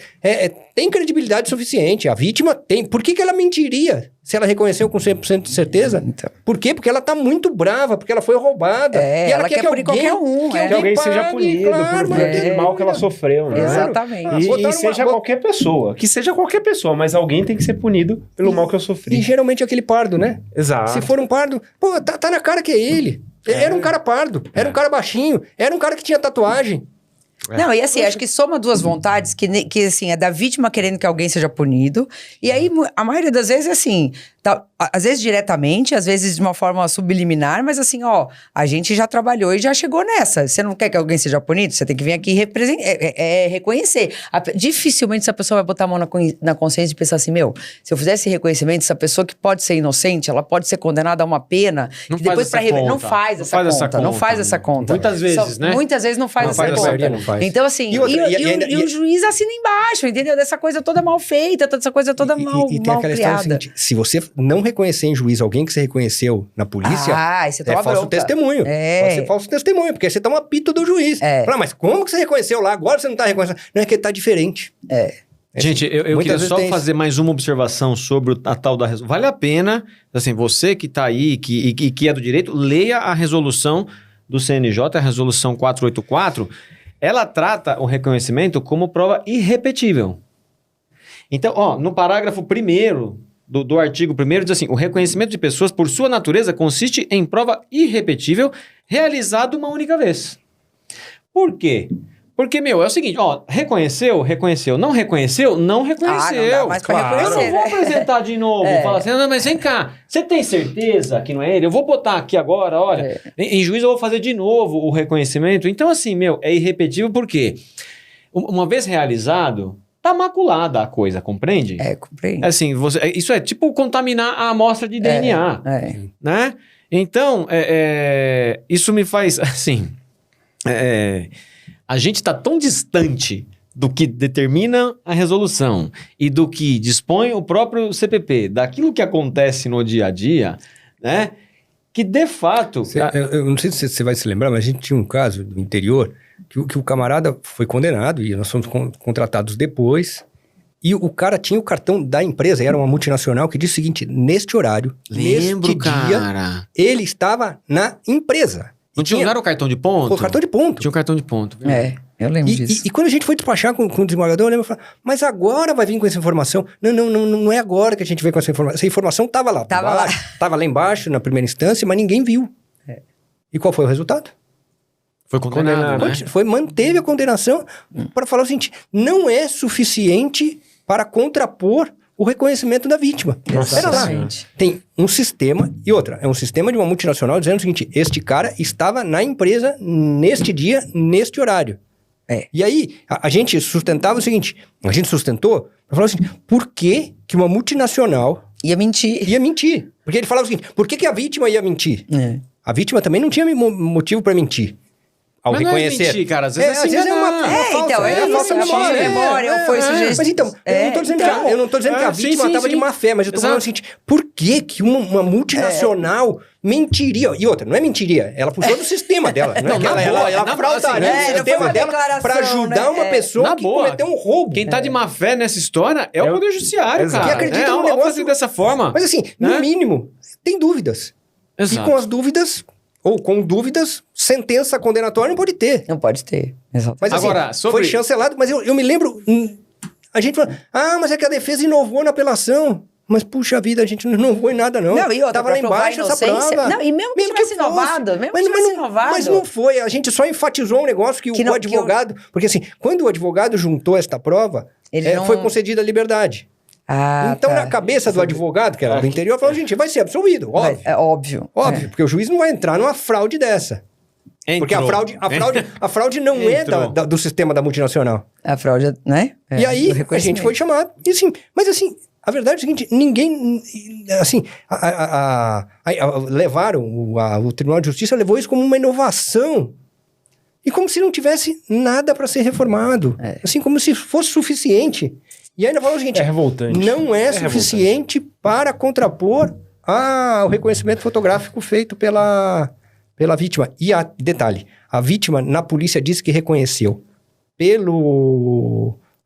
tem credibilidade suficiente, a vítima tem. Por que ela mentiria se ela reconheceu com 100% de certeza? Então. Por quê? Porque ela tá muito brava, porque ela foi roubada. E ela quer punir qualquer um. Que alguém seja punido por aquele mal que ela sofreu, né? Exatamente. E seja qualquer pessoa. Que seja qualquer pessoa, mas alguém tem que ser punido pelo mal que eu sofri. E geralmente é aquele pardo, né? Exato. Se for um pardo, pô, tá na cara que é ele. Era um cara pardo, era um cara baixinho, era um cara que tinha tatuagem. Não, e assim, acho que soma duas vontades, que assim, é da vítima querendo que alguém seja punido, e aí a maioria das vezes é assim, às vezes diretamente, às vezes de uma forma subliminar, mas assim, a gente já trabalhou e já chegou nessa. Você não quer que alguém seja punido? Você tem que vir aqui reconhecer. Dificilmente essa pessoa vai botar a mão na consciência e pensar assim, se eu fizesse esse reconhecimento, essa pessoa que pode ser inocente, ela pode ser condenada a uma pena, Não que depois faz essa conta. não faz essa conta. Muitas vezes, né? Muitas vezes não faz essa conta. maioria não faz. Então, assim, e o juiz assina embaixo, entendeu? Dessa coisa toda mal feita, essa coisa toda mal E tem aquela história seguinte, se você não reconhecer em juízo alguém que você reconheceu na polícia, você toma falso bronca. testemunho. Pode ser falso testemunho, porque você toma apito do juiz. Fala, mas como que você reconheceu lá? Agora você não tá reconhecendo. Não, é que tá diferente. Gente, eu queria só fazer mais uma observação sobre a tal da resolução. Vale a pena, assim, você que tá aí, que é do direito, leia a resolução do CNJ, a resolução 484, ela trata o reconhecimento como prova irrepetível. Então, no parágrafo 1º do artigo 1º diz assim, o reconhecimento de pessoas, por sua natureza, consiste em prova irrepetível realizada uma única vez. Por quê? Porque, meu, é o seguinte, ó, reconheceu, não reconheceu, não reconheceu. não dá mais pra Claro. reconhecer, Eu não vou né? apresentar de novo, falar assim, não, mas vem cá, você tem certeza que não é ele? Eu vou botar aqui agora, olha, em juízo eu vou fazer de novo o reconhecimento. Então, assim, meu, é irrepetível porque uma vez realizado, tá maculada a coisa, compreende? Compreendo. Assim, isso é tipo contaminar a amostra de DNA, né? Então, isso me faz, assim, a gente está tão distante do que determina a resolução e do que dispõe o próprio CPP, daquilo que acontece no dia a dia, né? Que, de fato... Eu não sei se você vai se lembrar, mas a gente tinha um caso no interior que o camarada foi condenado e nós fomos contratados depois. E o cara tinha o cartão da empresa, era uma multinacional, que disse o seguinte: neste horário, Lembro, neste dia, cara. ele estava na empresa. Não era o cartão de ponto? O cartão de ponto. Tinha um cartão de ponto. Eu lembro disso. E quando a gente foi despachar com o desembargador, eu lembro, eu falei, mas agora vai vir com essa informação? Não é agora que a gente vem com essa informação. Essa informação estava lá. Estava lá embaixo, na primeira instância, mas ninguém viu. E qual foi o resultado? Foi condenado, né? Manteve a condenação para falar o seguinte: não é suficiente para contrapor o reconhecimento da vítima. Era lá. Tem um sistema e outra. É um sistema de uma multinacional dizendo o seguinte: este cara estava na empresa neste dia, neste horário. E aí, a gente sustentava o seguinte: a gente sustentou para falar o seguinte: por que uma multinacional ia mentir? Porque ele falava o seguinte: por que a vítima ia mentir? A vítima também não tinha motivo para mentir. Ao mas reconhecer. Não é mentir, cara. Às vezes é uma falsa, então, uma falsa memória. Foi sugestivo. Mas então, eu não tô dizendo que a vítima estava de má fé, mas eu tô falando o seguinte: por que uma multinacional mentiria? E outra, não é mentiria, ela puxou do sistema dela. Não é que ela fraudaria o sistema dela para ajudar uma pessoa que cometeu um roubo. Quem tá de má fé nessa história é o Poder Judiciário, cara. Que acredita no negócio dessa forma. Mas assim, no mínimo, tem dúvidas. Exato. E com as dúvidas... Ou com dúvidas, sentença condenatória não pode ter. Não pode ter, exatamente. Mas assim, agora, foi chancelado, mas eu me lembro... A gente falou, mas é que a defesa inovou na apelação. Mas, puxa vida, a gente não inovou em nada, não. Não, e outra, tava lá embaixo essa prova. Não, e mesmo que tivesse inovado, mas não foi, a gente só enfatizou um negócio que o advogado... Porque assim, quando o advogado juntou esta prova, foi concedida a liberdade. Então, na cabeça do advogado, que era do interior, falou, gente, vai ser absolvido, óbvio. É óbvio. Óbvio, porque o juiz não vai entrar numa fraude dessa. Porque a fraude não é do sistema da multinacional. A fraude, né? E aí, a gente foi chamado. E assim, mas assim, a verdade é o seguinte, ninguém, assim, levaram, o Tribunal de Justiça levou isso como uma inovação. E como se não tivesse nada para ser reformado. Assim, como se fosse suficiente. E ainda falou o seguinte: é revoltante. Não é suficiente para contrapor o reconhecimento fotográfico feito pela vítima. E detalhe, a vítima na polícia disse que reconheceu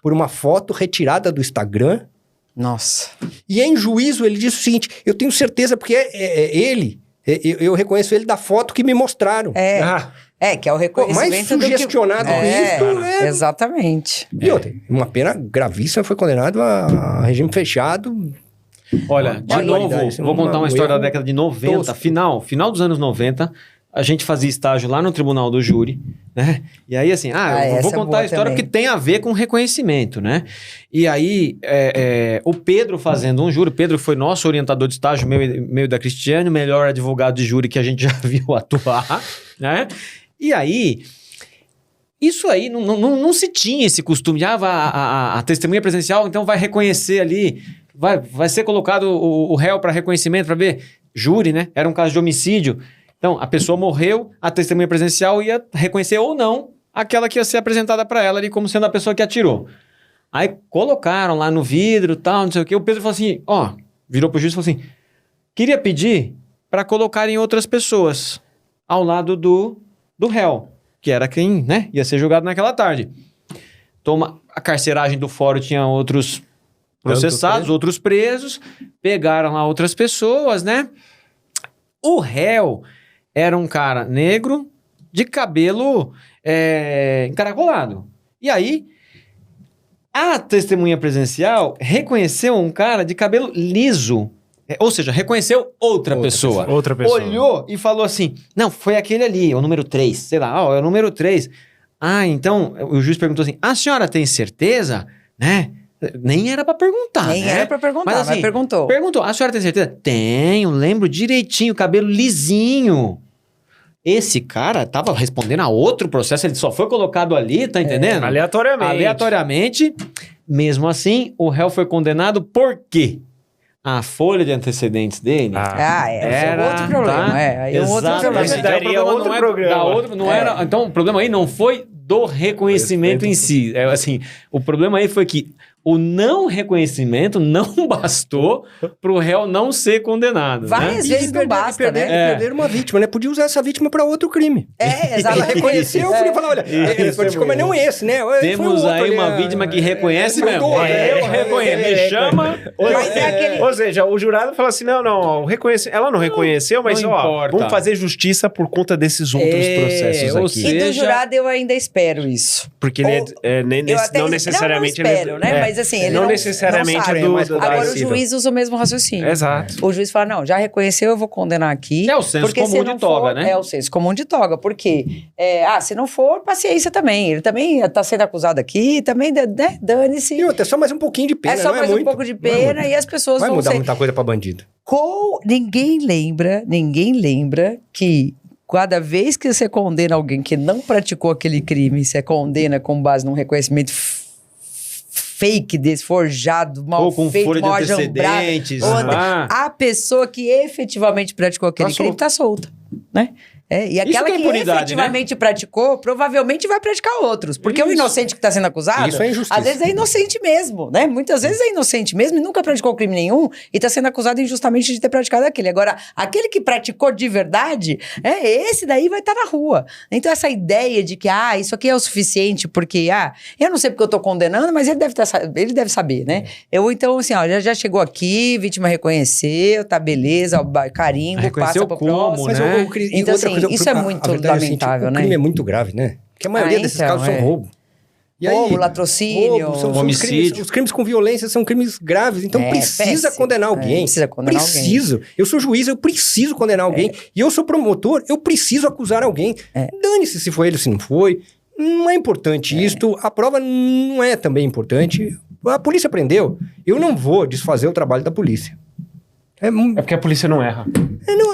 por uma foto retirada do Instagram. Nossa. E em juízo ele disse o seguinte: eu tenho certeza, porque ele, eu reconheço ele da foto que me mostraram. Que é o reconhecimento mais sugestionado com isso. Exatamente. E outra, uma pena gravíssima, foi condenado a regime fechado. Olha, de novo, vou contar uma história da década de 90, final dos anos 90, a gente fazia estágio lá no Tribunal do Júri, né? E aí, assim, eu vou contar a história porque tem a ver com reconhecimento, né? E aí, o Pedro fazendo um júri, Pedro foi nosso orientador de estágio, meu e da Cristiane, o melhor advogado de júri que a gente já viu atuar, né? E aí, isso aí, não se tinha esse costume. A testemunha presencial, então, vai reconhecer ali, vai ser colocado o réu para reconhecimento, para ver, júri, né? Era um caso de homicídio. Então, a pessoa morreu, a testemunha presencial ia reconhecer ou não aquela que ia ser apresentada para ela ali como sendo a pessoa que atirou. Aí, colocaram lá no vidro, tal, não sei o quê. O Pedro falou assim, virou pro juiz e falou assim, queria pedir para colocarem outras pessoas ao lado do réu, que era quem, né, ia ser julgado naquela tarde. A carceragem do fórum tinha outros processados, outros presos, pegaram lá outras pessoas, né? O réu era um cara negro, de cabelo encaracolado. E aí, a testemunha presencial reconheceu um cara de cabelo liso. Ou seja, reconheceu outra pessoa. Outra pessoa. Olhou e falou assim, não, foi aquele ali, o número 3, sei lá, é o número 3. então, o juiz perguntou assim, a senhora tem certeza? Né? Nem era pra perguntar, Nem né? era pra perguntar, mas perguntou. Perguntou, a senhora tem certeza? Tenho, lembro direitinho, cabelo lisinho. Esse cara tava respondendo a outro processo, ele só foi colocado ali, tá entendendo? Aleatoriamente. Mesmo assim, o réu foi condenado por quê? A folha de antecedentes dele Era outro problema. Tá? Aí outro problema. Isso daria outro programa. Então, o problema aí não foi do reconhecimento em si. É, assim, o problema aí foi que o não reconhecimento não bastou pro réu não ser condenado. Várias vezes não basta, né? Perder uma vítima, né? Podia usar essa vítima para outro crime. Exatamente. Ele reconheceu, eu falei, olha, ele praticou, mas não esse, né? Temos aí uma vítima que reconhece mesmo. Eu reconheço, me chama. Ou seja, o jurado fala assim, não, ela não reconheceu, mas não importa. Vamos fazer justiça por conta desses outros processos ou aqui. seja, E do jurado eu ainda espero isso. Porque ele não necessariamente... Não espero, né? Mas assim, ele não necessariamente não sabe. Agora o juiz usa o mesmo raciocínio. Exato. O juiz fala, não, já reconheceu, eu vou condenar aqui. É o senso comum de toga, né? É o senso comum de toga, porque se não for, paciência também. Ele também está sendo acusado aqui, também, né? Dane-se. E outra, é só mais um pouquinho de pena, É só mais um pouco de pena e as pessoas vai vão mudar ser... muita coisa pra bandido. Ninguém lembra que cada vez que você condena alguém que não praticou aquele crime, você condena com base num reconhecimento fake desse, forjado, mal ou com feito, folha de mal antecedentes. a pessoa que efetivamente praticou aquele crime está solta, né? E aquela que efetivamente praticou, provavelmente vai praticar outros. Porque o inocente que está sendo acusado, isso é injustiça. às vezes é inocente mesmo, né? Muitas vezes é inocente mesmo e nunca praticou crime nenhum e está sendo acusado injustamente de ter praticado aquele. Agora, aquele que praticou de verdade, esse daí vai estar na rua. Então, essa ideia de que, isso aqui é o suficiente porque, eu não sei porque eu estou condenando, mas ele deve saber, né? Então, assim, já chegou aqui, vítima reconheceu, tá beleza, carimbo, reconheceu passa pro como, próximo. né? Então, assim, isso é muito lamentável, né? O crime é muito grave, né? Porque a maioria desses casos são roubo. E aí, roubo, latrocínio, homicídio. Os crimes com violência são crimes graves, então precisa condenar alguém. Precisa condenar alguém. Eu sou juiz, eu preciso condenar alguém. E eu sou promotor, eu preciso acusar alguém. Dane-se se foi ele, se não foi. Não é importante isto. A prova não é também importante. A polícia prendeu. Eu não vou desfazer o trabalho da polícia. É porque a polícia não erra.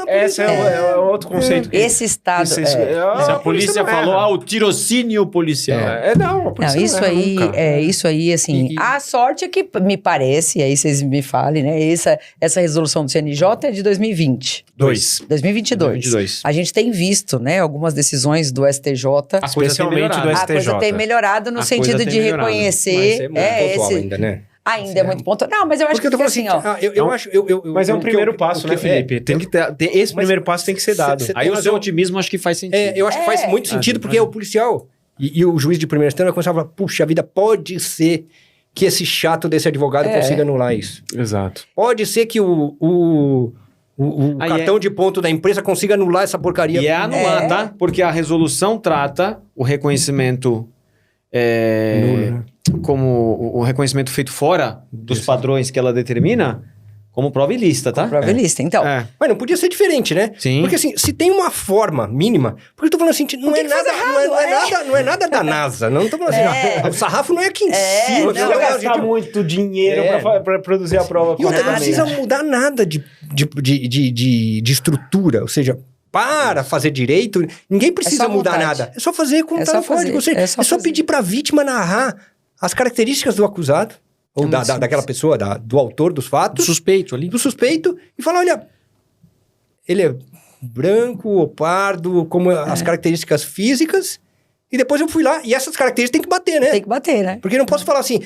Esse é outro conceito. Esse estado... Se a polícia falou, o tirocínio policial. A polícia isso não erra aí, nunca. isso aí, assim... A sorte é que me parece, aí vocês me falem, né? Essa resolução do CNJ é de 2020. 2022. A gente tem visto, né? Algumas decisões do STJ. Especialmente do STJ. A coisa tem melhorado no sentido de reconhecer... Mas é muito pontual ainda, né? Ainda é muito ponto. Não, mas eu acho que assim, mas é um primeiro passo, né, Felipe? Tem que ter, esse primeiro passo tem que ser dado. Aí o seu otimismo acho que faz sentido. Eu acho que faz muito sentido, porque o policial e o juiz de primeira instância vai começar a falar, puxa vida, pode ser que esse chato desse advogado consiga anular isso. Exato. Pode ser que o cartão de ponto da empresa consiga anular essa porcaria. E é anular, tá? Porque a resolução trata o reconhecimento... Nulo, né? Como o reconhecimento feito fora dos padrões que ela determina, como prova ilícita, tá? Prova ilícita, então. Mas não podia ser diferente, né? Sim. Porque assim, se tem uma forma mínima... Porque eu tô falando assim, não é nada da NASA. Não tô falando assim, o sarrafo não é aqui em cima. Não vai gastar muito dinheiro pra produzir a prova. E outra, não precisa mudar nada de estrutura. Ou seja... Para fazer direito, ninguém precisa mudar nada. É só fazer como tá no código. É só pedir para a vítima narrar as características do acusado, ou daquela pessoa, do autor dos fatos. Do suspeito ali. Do suspeito, e falar, olha, ele é branco ou pardo, como as características físicas, e depois eu fui lá, e essas características tem que bater, né? Tem que bater, né? Porque eu não posso falar assim,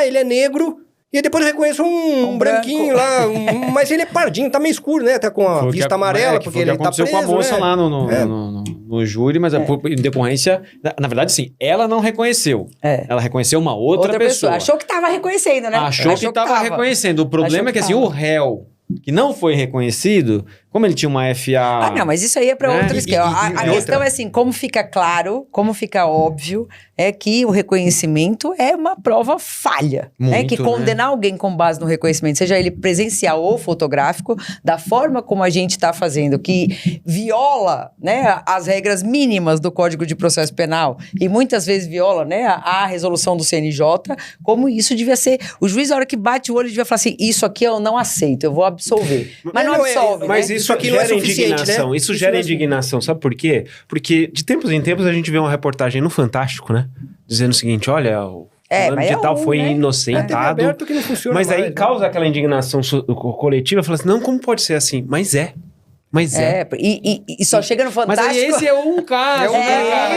ele é negro... E aí depois eu reconheço um branquinho lá, mas ele é pardinho, tá meio escuro, né? Tá com a vista amarela, porque ele tá preso, aconteceu com a moça lá no júri, mas em decorrência... Na verdade, sim, ela não reconheceu. Ela reconheceu uma outra pessoa. Achou que tava reconhecendo, né? Achou que tava reconhecendo. O problema é que assim, o réu que não foi reconhecido, Como ele tinha uma FA... Ah, não, mas isso aí é para outro esquema. A questão é assim, como fica claro, como fica óbvio, é que o reconhecimento é uma prova falha. Muito, Que condenar alguém com base no reconhecimento, seja ele presencial ou fotográfico, da forma como a gente está fazendo, que viola, né, as regras mínimas do Código de Processo Penal e muitas vezes viola, né, a resolução do CNJ, como isso devia ser... O juiz, na hora que bate o olho, devia falar assim, isso aqui eu não aceito, eu vou absolver. Mas não absolve, Mas né? isso aqui não é gera suficiente, indignação. né? Isso Isso gera não é indignação. Sabe por quê? Porque de tempos em tempos a gente vê uma reportagem no Fantástico, né? Dizendo o seguinte, olha, o fulano mas de é tal um, foi né? inocentado. aberto que não funciona Mas aí mais, né? causa aquela indignação coletiva, fala assim, não, como pode ser assim? Mas é. E só chega no Mas Fantástico... aí esse é um caso.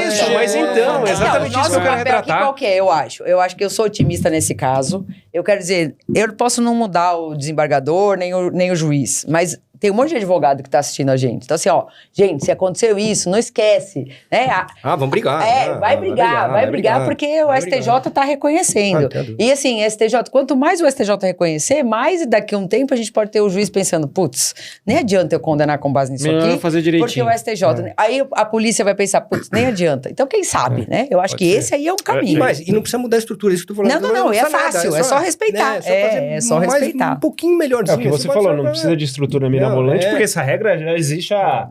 Isso, mas então, exatamente o isso que eu quero nosso papel aqui retratar. qual que é, eu acho? Eu acho que eu sou otimista nesse caso. Eu quero dizer, eu posso não mudar o desembargador, nem o juiz, mas tem um monte de advogado que tá assistindo a gente. Então assim, ó, gente, se aconteceu isso, não esquece, né? Vamos brigar. Vai brigar, porque o STJ tá reconhecendo. E assim, STJ, quanto mais o STJ reconhecer, mais daqui a um tempo a gente pode ter o juiz pensando, putz, nem adianta eu condenar com base nisso Melhor aqui, fazer direitinho. porque o STJ... Aí a polícia vai pensar, putz, nem adianta. Então quem sabe, né? Eu acho que esse aí é um caminho. E não precisa mudar a estrutura, isso que eu tô falando. Não, é fácil, é só respeitar. É só respeitar. Um pouquinho melhorzinho. É o que você falou, não precisa de estrutura mirabolante, porque essa regra já existe há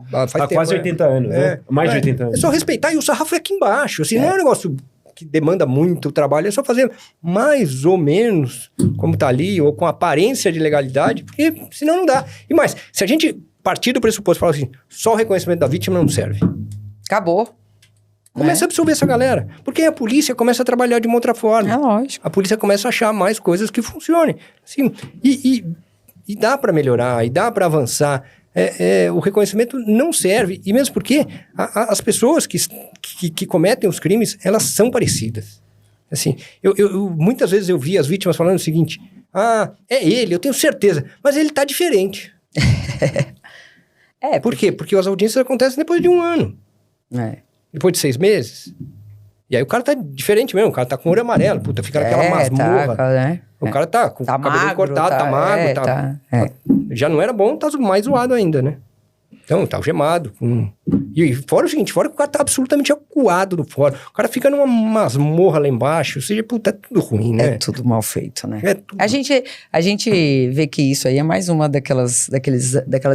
quase 80 anos, né? Mais de 80 anos. É só respeitar e o sarrafo é aqui embaixo. Assim, não é um negócio que demanda muito trabalho, é só fazer mais ou menos como tá ali, ou com aparência de legalidade, porque senão não dá. E mais, se a gente partir do pressuposto e falar assim, só o reconhecimento da vítima não serve. Acabou. Começa a absorver essa galera. Porque a polícia começa a trabalhar de uma outra forma. É lógico. A polícia começa a achar mais coisas que funcionem. Assim, e dá para melhorar, e dá para avançar. O reconhecimento não serve. E mesmo porque as pessoas que cometem os crimes, elas são parecidas. Assim, muitas vezes eu vi as vítimas falando o seguinte, é ele, eu tenho certeza, mas ele tá diferente. Por quê? Porque as audiências acontecem depois de 1 ano. Depois de 6 meses. E aí o cara tá diferente mesmo, o cara tá com olho amarelo, puta, fica naquela masmorra. Né? O cara tá com o cabelo magro, cortado, tá magro, já não era bom, tá mais zoado ainda, né? Então, tá algemado. E fora o seguinte, fora que o cara tá absolutamente acuado no fórum. O cara fica numa masmorra lá embaixo, ou seja, puta, é tudo ruim, né? É tudo mal feito, né? É tudo. A gente vê que isso aí é mais uma daquelas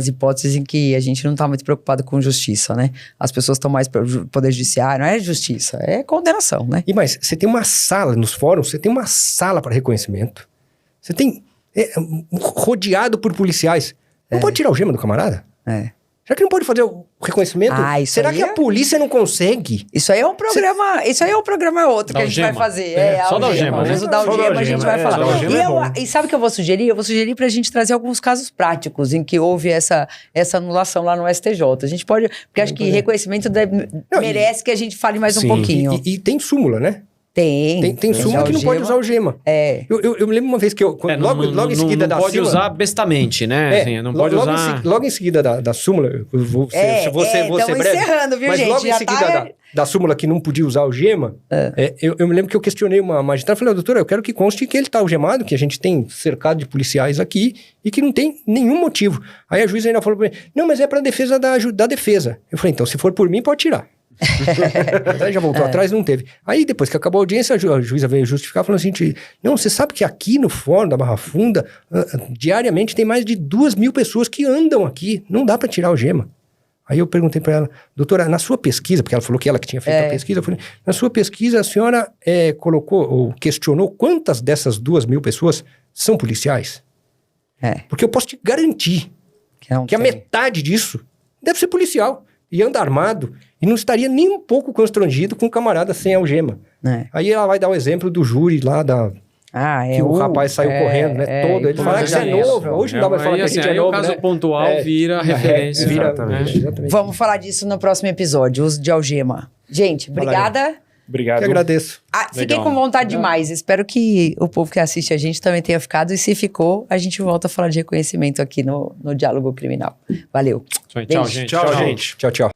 hipóteses em que a gente não tá muito preocupado com justiça, né? As pessoas estão mais para o poder judiciário, não é justiça, é condenação, né? E mais, você tem uma sala nos fóruns, você tem uma sala para reconhecimento. Você tem rodeado por policiais. Não pode tirar o gema do camarada? Será que não pode fazer o reconhecimento? Será que a polícia não consegue? Isso aí é um programa, outro que a gente vai fazer. Só da algema. O uso da algema a gente vai falar. E sabe o que eu vou sugerir? Eu vou sugerir pra gente trazer alguns casos práticos em que houve essa anulação lá no STJ. A gente pode... Porque acho que reconhecimento merece que a gente fale mais um pouquinho. E tem súmula, né? Tem súmula que não pode usar algema. Eu me lembro uma vez que logo em seguida da Não pode súmula, usar bestamente, né? Assim, não pode usar... Logo em seguida da súmula, vou ser breve. Encerrando, viu, mas gente? logo em seguida da súmula que não podia usar algema, eu me lembro que eu questionei uma magistrada, falei, doutora, eu quero que conste que ele está algemado, que a gente tem cercado de policiais aqui e que não tem nenhum motivo. Aí a juíza ainda falou para mim, não, mas é para defesa da defesa. Eu falei, então, se for por mim, pode tirar. Aí já voltou atrás, não teve. Aí depois que acabou a audiência, a juíza veio justificar, falando assim, não, você sabe que aqui no fórum da Barra Funda, diariamente tem mais de 2.000 pessoas que andam aqui, não dá para tirar a algema. Aí eu perguntei para ela, doutora, na sua pesquisa, porque ela falou que ela que tinha feito a pesquisa, eu falei, na sua pesquisa a senhora colocou ou questionou quantas dessas 2.000 pessoas são policiais? Porque eu posso te garantir que a metade disso deve ser policial e anda armado e não estaria nem um pouco constrangido com o camarada sem algema. Aí ela vai dar o exemplo do júri lá que o rapaz saiu correndo, né? Todo. Ele fala que isso é novo. Hoje não dá pra falar que a gente é novo, o caso né? pontual vira referência. Exatamente. Vamos falar disso no próximo episódio, uso de algema. Gente, obrigada. Obrigado. Eu agradeço. Fiquei com vontade demais. Espero que o povo que assiste a gente também tenha ficado. E se ficou, a gente volta a falar de reconhecimento aqui no Diálogo Criminal. Valeu. Tchau, gente. Tchau, gente. Tchau.